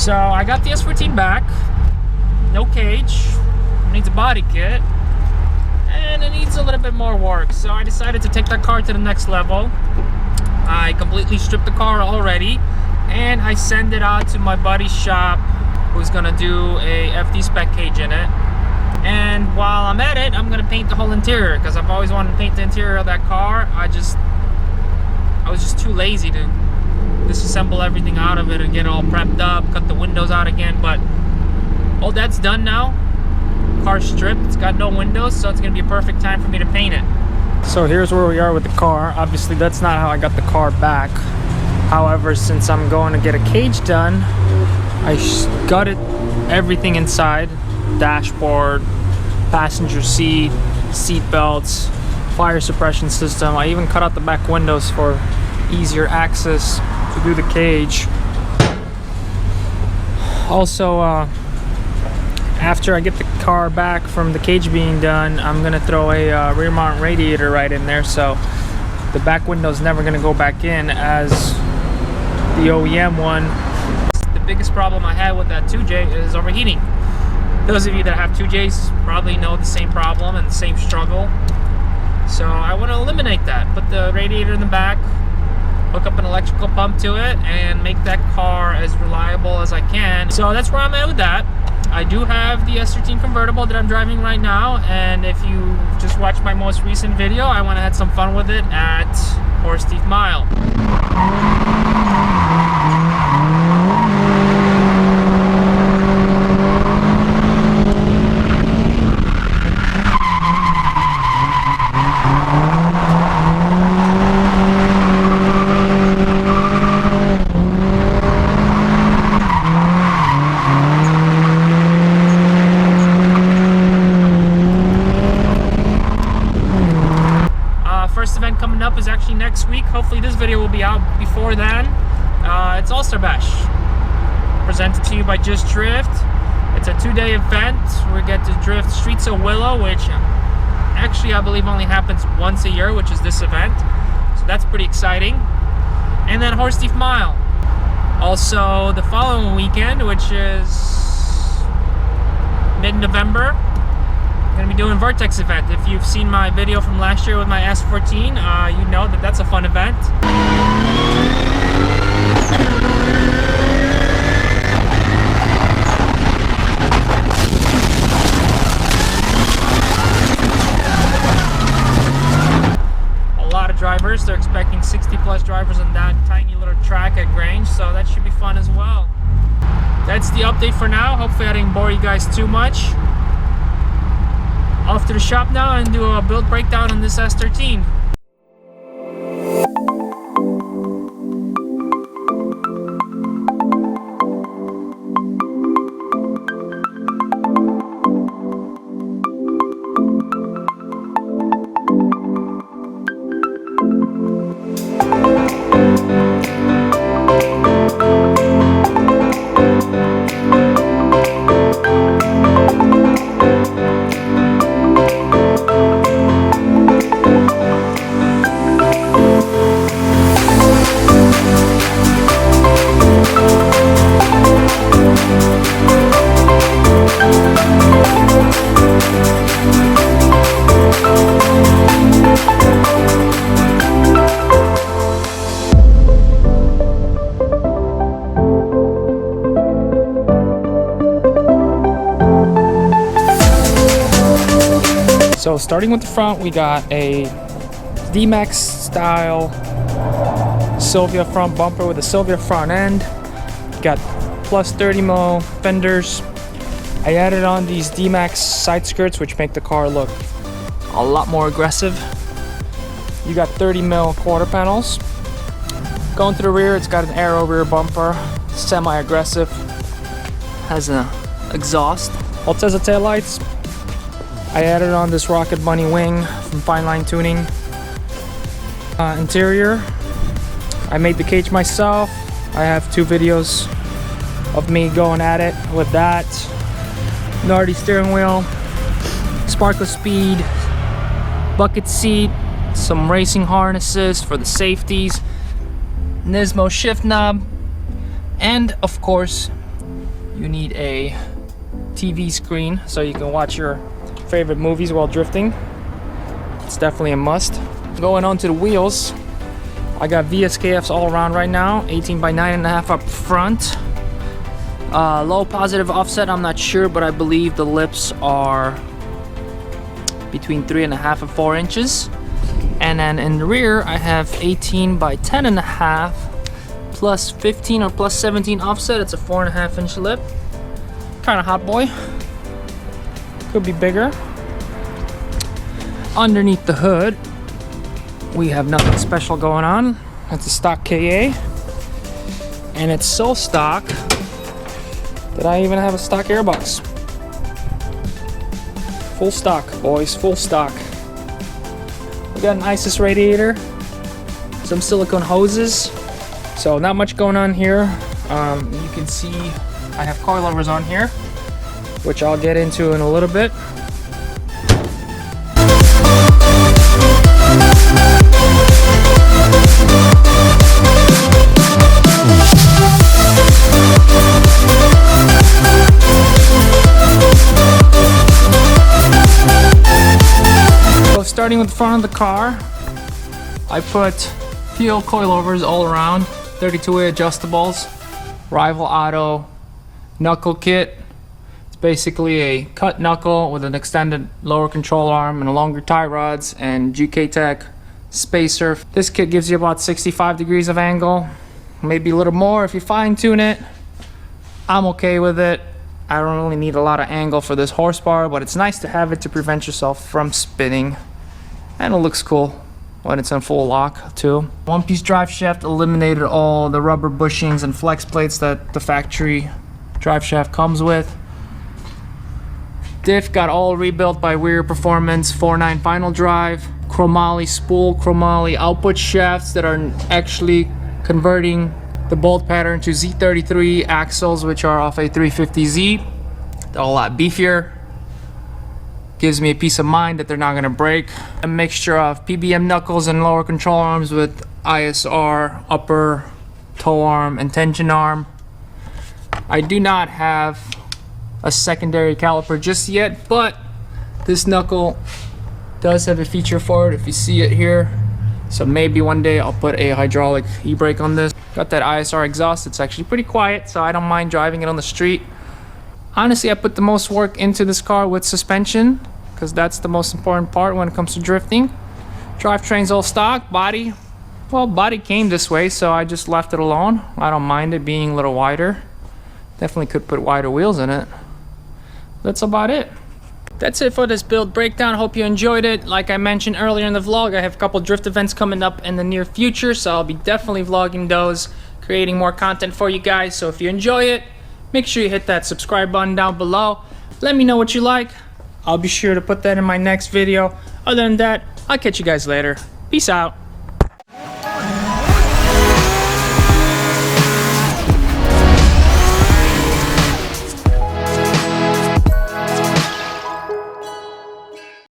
So I got the S13 back, no cage, it needs a body kit, and it needs a little bit more work. So I decided to take that car to the next level. I completely stripped the car already, and I sent it out to my buddy's shop who's gonna do a FD spec cage in it. And while I'm at it, I'm gonna paint the whole interior, because I've always wanted to paint the interior of that car. I was just too lazy to disassemble everything out of it and get it all prepped up, cut the windows out again. But all that's done now. Car's stripped, it's got no windows, so it's gonna be a perfect time for me to paint it. So here's where we are with the car. Obviously that's not how I got the car back. However, since I'm going to get a cage done, I gutted everything inside. Dashboard, passenger seat, seat belts, fire suppression system. I even cut out the back windows for easier access to do the cage. Also, after I get the car back from the cage being done, I'm gonna throw a rear mount radiator right in there, so the back window's never gonna go back in as the OEM one. The biggest problem I had with that 2J is overheating. Those of you that have 2Js probably know the same problem and the same struggle. So I want to eliminate that. Put the radiator in the back, hook up an electrical pump to it, and make that car as reliable as I can. So that's where I'm at with that. I do have the S13 convertible that I'm driving right now, and if you just watched my most recent video, I went and had some fun with it at Horse Thief Mile. First event coming up is actually next week. Hopefully this video will be out before then. It's All-Star Bash, presented to you by Just Drift. It's a 2-day event. We get to drift Streets of Willow, which actually I believe only happens once a year, which is this event. So that's pretty exciting. And then Horse Thief Mile. Also the following weekend, which is mid-November, I'm going to be doing Vertex event. If you've seen my video from last year with my S14, you know that that's a fun event. A lot of drivers. They're expecting 60 plus drivers on that tiny little track at Grange, so that should be fun as well. That's the update for now. Hopefully I didn't bore you guys too much. Off to the shop now and do a build breakdown on this S13. So starting with the front, we got a D-Max style Sylvia front bumper with a Sylvia front end. Got plus 30mm fenders. I added on these D-Max side skirts, which make the car look a lot more aggressive. You got 30mm quarter panels. Going to the rear, it's got an aero rear bumper, semi-aggressive. Has an exhaust. Altezza taillights. I added on this Rocket Bunny wing from Fine Line Tuning. Interior, I made the cage myself. I have 2 videos of me going at it with that. Nardi steering wheel, sparkler speed, bucket seat, some racing harnesses for the safeties, Nismo shift knob, and of course you need a TV screen so you can watch your favorite movies while drifting. It's definitely a must. Going on to the wheels, I got VSKFs all around right now, 18 by 9.5 up front. Low positive offset, I'm not sure, but I believe the lips are between 3.5 and 4 inches. And then in the rear, I have 18 by 10.5 plus 15 or plus 17 offset. It's a 4.5 inch lip. Kind of hot boy. Could be bigger. Underneath the hood, we have nothing special going on. It's a stock KA. And it's so stock that I even have a stock airbox. Full stock, boys, full stock. We got an ISIS radiator, some silicone hoses, so not much going on here. You can see I have coilovers on here, which I'll get into in a little bit. Starting with the front of the car, I put fuel coilovers all around, 32-way adjustables, Rival Auto knuckle kit. It's basically a cut knuckle with an extended lower control arm and longer tie rods and GK Tech spacer. This kit gives you about 65 degrees of angle, maybe a little more if you fine tune it. I'm okay with it. I don't really need a lot of angle for this horsepower, but it's nice to have it to prevent yourself from spinning. And it looks cool when it's in full lock too. One-piece drive shaft eliminated all the rubber bushings and flex plates that the factory drive shaft comes with. Diff got all rebuilt by Weir Performance 4.9 final drive. Chromoly spool, chromoly output shafts that are actually converting the bolt pattern to Z33 axles, which are off a 350Z. They're a lot beefier. Gives me a peace of mind that they're not gonna break. A mixture of PBM knuckles and lower control arms with ISR upper toe arm and tension arm. I do not have a secondary caliper just yet, but this knuckle does have a feature for it if you see it here. So maybe one day I'll put a hydraulic e-brake on this. Got that ISR exhaust, it's actually pretty quiet, so I don't mind driving it on the street. Honestly, I put the most work into this car with suspension, because that's the most important part when it comes to drifting. Drivetrain's all stock, body. Well, body came this way, so I just left it alone. I don't mind it being a little wider. Definitely could put wider wheels in it. That's about it. That's it for this build breakdown. Hope you enjoyed it. Like I mentioned earlier in the vlog, I have a couple drift events coming up in the near future, so I'll be definitely vlogging those, creating more content for you guys. So if you enjoy it, make sure you hit that subscribe button down below. Let me know what you like. I'll be sure to put that in my next video. Other than that, I'll catch you guys later. Peace out.